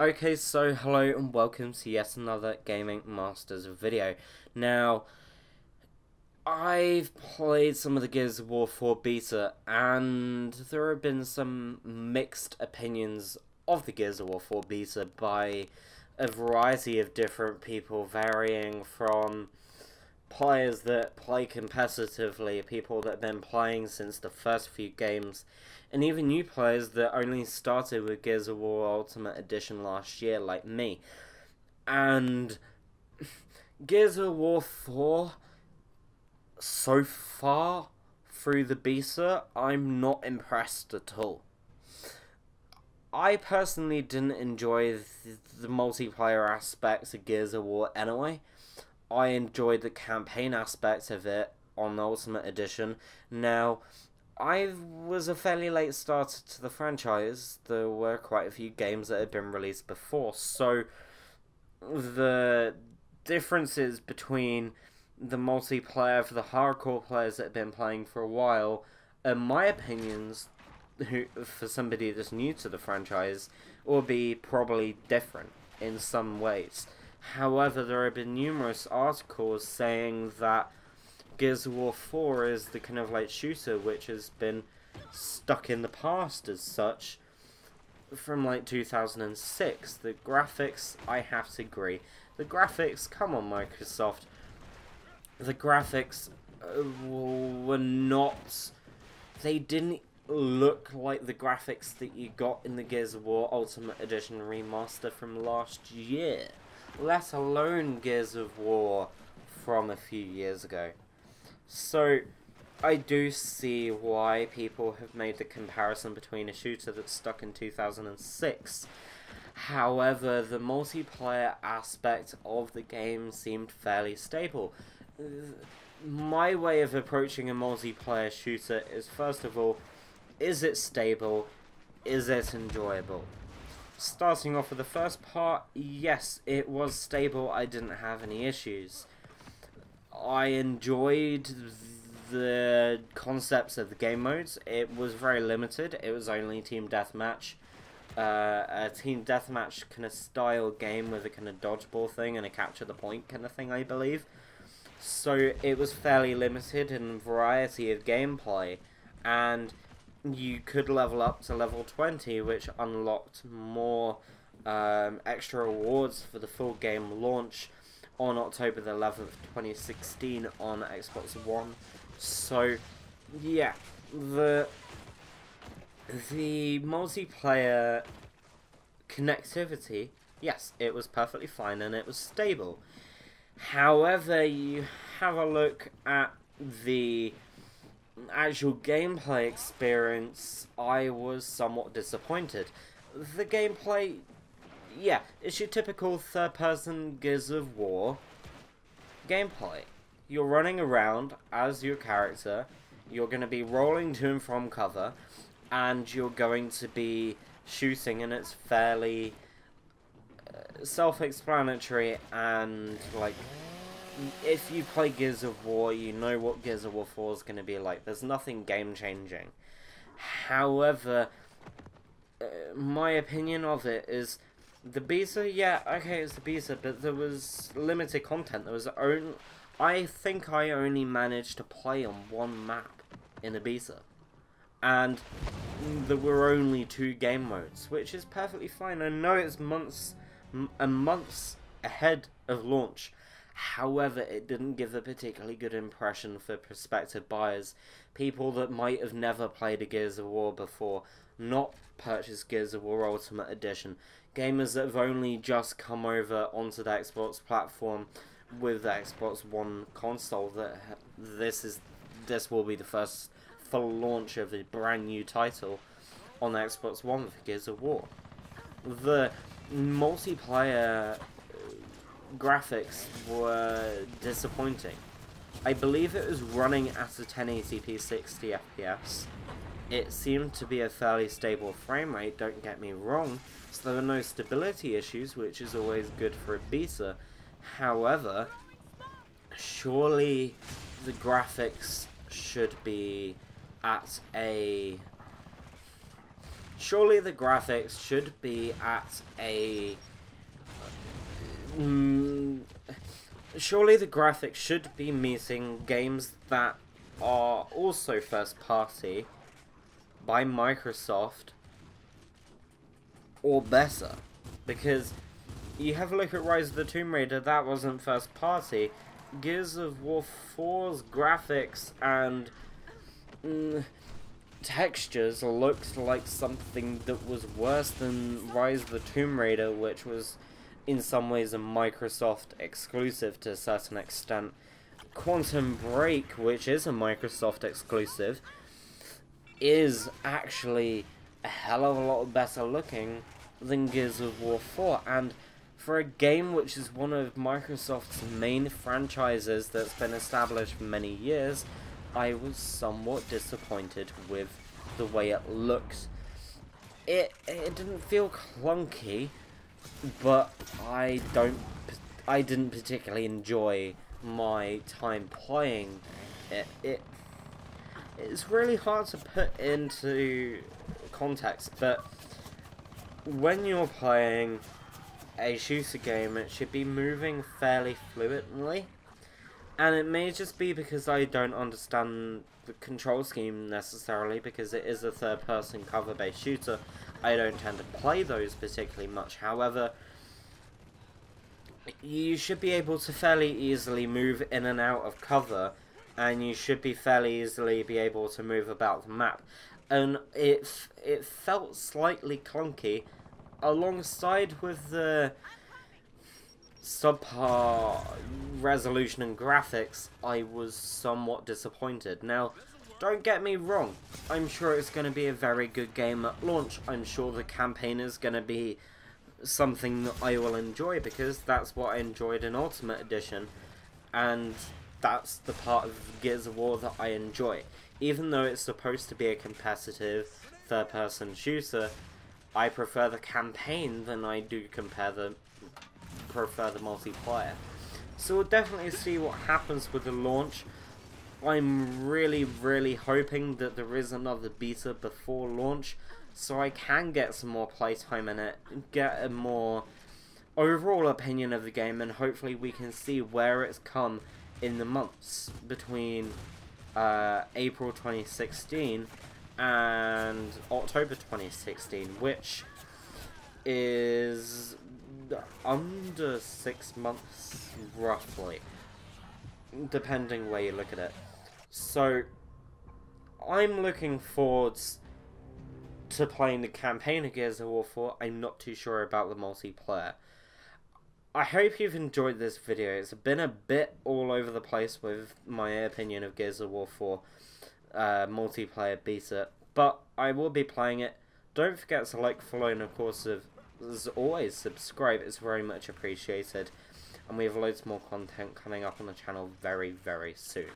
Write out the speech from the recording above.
Okay, so hello and welcome to yet another Gaming Masters video. Now, I've played some of the Gears of War 4 beta, and there have been some mixed opinions of the Gears of War 4 beta by a variety of different people, varying from players that play competitively, people that have been playing since the first few games, and even new players that only started with Gears of War Ultimate Edition last year, like me. And Gears of War 4, so far through the beta, I'm not impressed at all. I personally didn't enjoy the multiplayer aspects of Gears of War anyway. I enjoyed the campaign aspect of it on the Ultimate Edition. Now, I was a fairly late starter to the franchise. There were quite a few games that had been released before, so the differences between the multiplayer for the hardcore players that have been playing for a while and my opinions, for somebody that's new to the franchise, will be probably different in some ways. However, there have been numerous articles saying that Gears of War 4 is the kind of like shooter which has been stuck in the past as such from like 2006. The graphics, I have to agree. The graphics, come on Microsoft. The graphics were not... They didn't look like the graphics that you got in the Gears of War Ultimate Edition remaster from last year. Let alone Gears of War from a few years ago. So, I do see why people have made the comparison between a shooter that's stuck in 2006. However, the multiplayer aspect of the game seemed fairly stable. My way of approaching a multiplayer shooter is, first of all, is it stable? Is it enjoyable? Starting off with the first part, yes, it was stable. I didn't have any issues. I enjoyed the concepts of the game modes. It was very limited. It was only team deathmatch. A team deathmatch kind of style game with a kind of dodgeball thing and a capture the point kind of thing, I believe. So it was fairly limited in variety of gameplay, and you could level up to level 20, which unlocked more extra rewards for the full game launch on October the 11th, 2016 on Xbox One. So, yeah, the multiplayer connectivity, yes, it was perfectly fine and it was stable. However, you have a look at the actual gameplay experience, I was somewhat disappointed. The gameplay, yeah, it's your typical third-person Gears of War gameplay. You're running around as your character, you're going to be rolling to and from cover, and you're going to be shooting, and it's fairly self-explanatory, and, like, if you play Gears of War, you know what Gears of War 4 is going to be like. There's nothing game-changing. However, my opinion of it is, the beta, yeah, okay, it's the beta, but there was limited content. There was I think I only managed to play on one map in a beta. And there were only 2 game modes, which is perfectly fine. I know it's months ahead of launch. However, it didn't give a particularly good impression for prospective buyers. People that might have never played a Gears of War before, not purchased Gears of War Ultimate Edition. Gamers that have only just come over onto the Xbox platform with the Xbox One console, that this will be the first full launch of a brand new title on the Xbox One for Gears of War. The multiplayer graphics were disappointing. I believe it was running at a 1080p 60 FPS. It seemed to be a fairly stable frame rate, don't get me wrong, so there were no stability issues, which is always good for a beta. However, surely the graphics should be at a surely the graphics should be at a... surely the graphics should be meeting games that are also first party by Microsoft or better. Because you have a look at Rise of the Tomb Raider, that wasn't first party. Gears of War 4's graphics and textures looked like something that was worse than Rise of the Tomb Raider, which was in some ways a Microsoft exclusive to a certain extent. Quantum Break, which is a Microsoft exclusive, is actually a hell of a lot better looking than Gears of War 4, and for a game which is one of Microsoft's main franchises that's been established for many years, I was somewhat disappointed with the way it looked. It didn't feel clunky, but I didn't particularly enjoy my time playing it. It's really hard to put into context, but when you're playing a shooter game, it should be moving fairly fluidly, and it may just be because I don't understand the control scheme necessarily, because it is a third-person cover-based shooter. I don't tend to play those particularly much. However, you should be able to fairly easily move in and out of cover, and you should be fairly easily be able to move about the map. And it felt slightly clunky, alongside with the subpar resolution and graphics. I was somewhat disappointed. Now, don't get me wrong, I'm sure it's going to be a very good game at launch. I'm sure the campaign is going to be something that I will enjoy, because that's what I enjoyed in Ultimate Edition, and that's the part of Gears of War that I enjoy. Even though it's supposed to be a competitive third-person shooter, I prefer the campaign than I do prefer the multiplayer. So we'll definitely see what happens with the launch. I'm really hoping that there is another beta before launch, so I can get some more playtime in it, get a more overall opinion of the game, and hopefully we can see where it's come in the months between April 2016 and October 2016, which is under 6 months, roughly, depending where you look at it. So, I'm looking forward to playing the campaign of Gears of War 4. I'm not too sure about the multiplayer. I hope you've enjoyed this video. It's been a bit all over the place with my opinion of Gears of War 4 multiplayer beta, but I will be playing it. Don't forget to like, follow, and of course, as always, subscribe. It's very much appreciated, and we have loads more content coming up on the channel very soon.